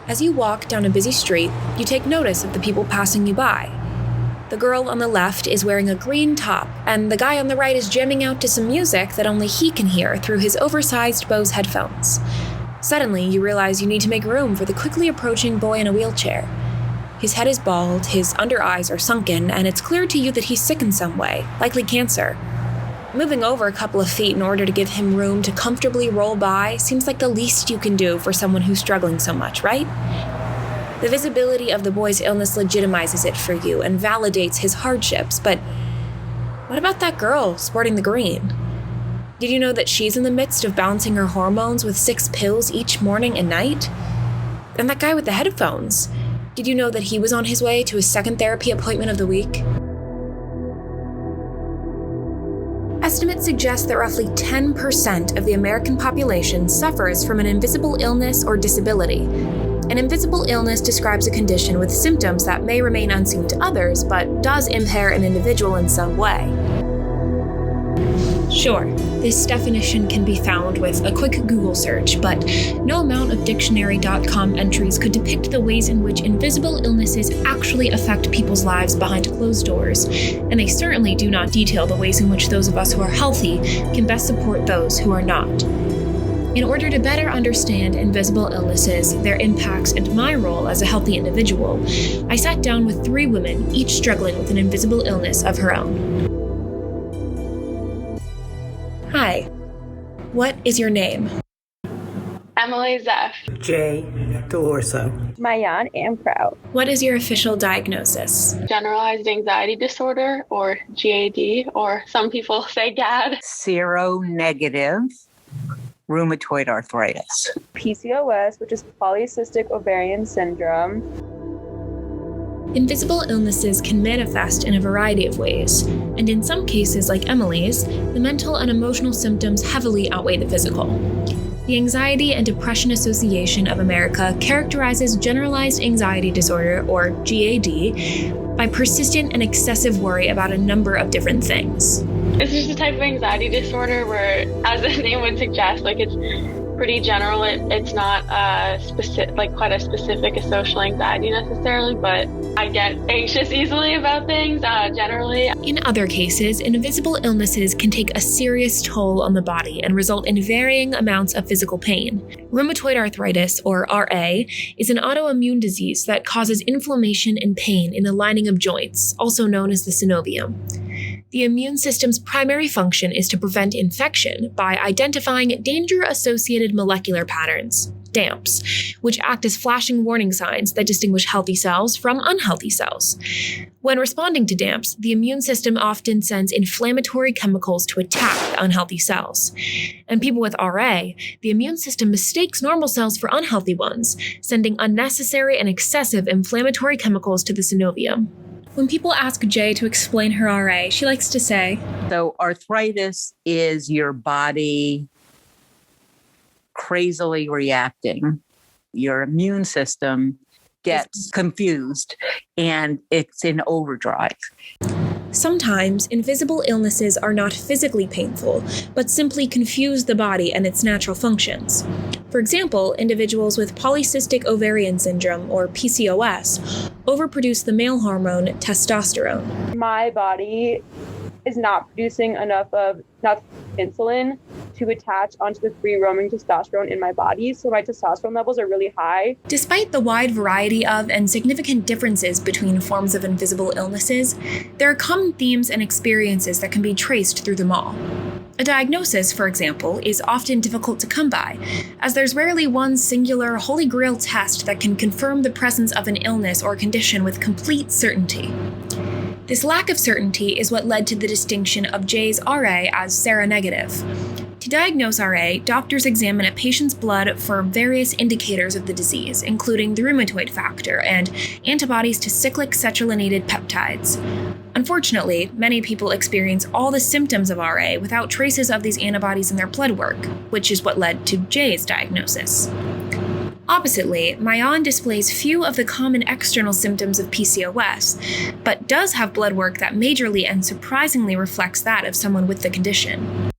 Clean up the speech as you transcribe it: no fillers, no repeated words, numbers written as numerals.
As you walk down a busy street, you take notice of the people passing you by. The girl on the left is wearing a green top, and the guy on the right is jamming out to some music that only he can hear through his oversized Bose headphones. Suddenly, you realize you need to make room for the quickly approaching boy in a wheelchair. His head is bald, his under eyes are sunken, and it's clear to you that he's sick in some way, likely cancer. Moving over a couple of feet in order to give him room to comfortably roll by seems like the least you can do for someone who's struggling so much, right? The visibility of the boy's illness legitimizes it for you and validates his hardships, but what about that girl sporting the green? Did you know that she's in the midst of balancing her hormones with 6 pills each morning and night? And that guy with the headphones, did you know that he was on his way to his second therapy appointment of the week? Estimates suggest that roughly 10% of the American population suffers from an invisible illness or disability. An invisible illness describes a condition with symptoms that may remain unseen to others, but does impair an individual in some way. Sure, this definition can be found with a quick Google search, but no amount of dictionary.com entries could depict the ways in which invisible illnesses actually affect people's lives behind closed doors, and they certainly do not detail the ways in which those of us who are healthy can best support those who are not. In order to better understand invisible illnesses, their impacts, and my role as a healthy individual, I sat down with 3 women, each struggling with an invisible illness of her own. Hi. What is your name? Emily Zeff. J. Dellorso. Mayan Amkraut. What is your official diagnosis? Generalized anxiety disorder, or GAD, or some people say GAD. Seronegative rheumatoid arthritis. PCOS, which is polycystic ovarian syndrome. Invisible illnesses can manifest in a variety of ways, and in some cases, like Emily's, the mental and emotional symptoms heavily outweigh the physical. The Anxiety and Depression Association of America characterizes generalized anxiety disorder, or GAD, by persistent and excessive worry about a number of different things. It's just a type of anxiety disorder where, as the name would suggest, it's pretty general. It's not quite as specific as social anxiety necessarily, but I get anxious easily about things generally. In other cases, invisible illnesses can take a serious toll on the body and result in varying amounts of physical pain. Rheumatoid arthritis, or RA, is an autoimmune disease that causes inflammation and pain in the lining of joints, also known as the synovium. The immune system's primary function is to prevent infection by identifying danger-associated molecular patterns, DAMPs, which act as flashing warning signs that distinguish healthy cells from unhealthy cells. When responding to DAMPs, the immune system often sends inflammatory chemicals to attack the unhealthy cells. In people with RA, the immune system mistakes normal cells for unhealthy ones, sending unnecessary and excessive inflammatory chemicals to the synovium. When people ask Jay to explain her RA, she likes to say, So arthritis is your body crazily reacting. Your immune system gets confused and it's in overdrive. Sometimes invisible illnesses are not physically painful, but simply confuse the body and its natural functions. For example, individuals with polycystic ovarian syndrome, or PCOS, overproduce the male hormone testosterone. My body is not producing enough insulin to attach onto the free roaming testosterone in my body, so my testosterone levels are really high. Despite the wide variety of and significant differences between forms of invisible illnesses, there are common themes and experiences that can be traced through them all. A diagnosis, for example, is often difficult to come by, as there's rarely one singular holy grail test that can confirm the presence of an illness or condition with complete certainty. This lack of certainty is what led to the distinction of Jay's RA as seronegative. To diagnose RA, doctors examine a patient's blood for various indicators of the disease, including the rheumatoid factor and antibodies to cyclic cetrylated peptides. Unfortunately, many people experience all the symptoms of RA without traces of these antibodies in their blood work, which is what led to Jay's diagnosis. Oppositely, Mayan displays few of the common external symptoms of PCOS, but does have blood work that majorly and surprisingly reflects that of someone with the condition.